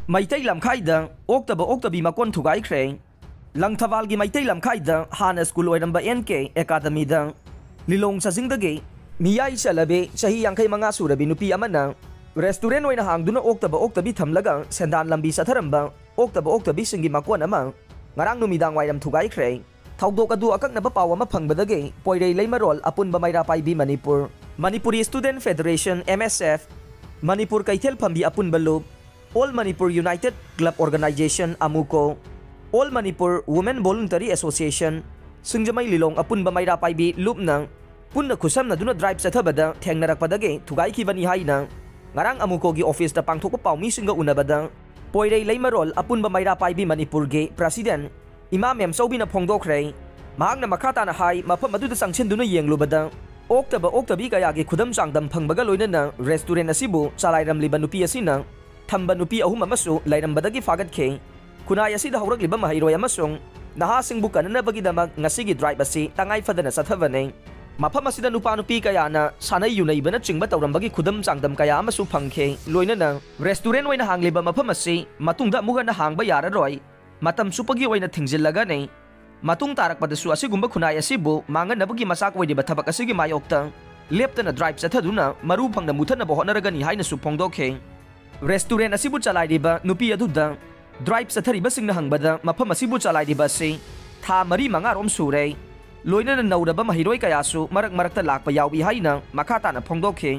Maitai lamkhaida oktabi makon thugai khre Langthawal gi maitai lamkhaida hana school oiramba NK Academy da Lilong sajingdagi miyai chalabe chahi yangkai manga surabi nupi amana restaurant oina hangduna oktabi thamlaga sendan lambi satharamba oktabi singi makon ama ngarang numidang wairam thugai khre Thaudok adu akaknaba paw ama phangbadagi poirei leimarol apunba maira paibi Manipuri Student Federation MSF Manipur Kaithel Phambi apunba lob All Manipur United Club Organization Amuko All Manipur Women Voluntary Association Singjamai Lilong apunba maira paibi lupnang punna khusamna duna drive sathabada thengnarakpadagi thugai khibani haina ngarang Amuko gi office da pangthokpa pawmi singa unabada poirei leimarol apunba maira paibi Manipur ge president Imam Memsawbina phongdokhrei mahakna makhata na hai mafam aduda sangchenduna yenglubada oktabi kayagi khudam changdam phangbaga loinana restaurant asibu chalairamliba nupi asina thamba nupi ahum amasu lairambadagi fagatke kunai asida haurakliba mahairoi amasung nahasingbu kananabagidamag ngasigi drive asi tangai fadana sathavane mafam asida nupa nupi kayana sanai yunaibana chingba tawrambagi khudam changdam kaya amasu phangkhe loinana restaurant oina hangliba mafam asi matungda mugana hangba yararoi matam supagi oina thingjillaga nei matung tarak padasu asigumba khunai asibu manganabagi masak oidi bathabak asigi mayokta leptana drive sathaduna maru phangna muthana bohonaragani haina su phongdokhe restaurant asibu chalairiba nupi aduda drive sathariba singna hangbada mafam asibu chalairiba se tha mari manga rom sure loinana nauraba mahiroi kayasu marak marakta lakpa yawi haina makhata na phongdokhe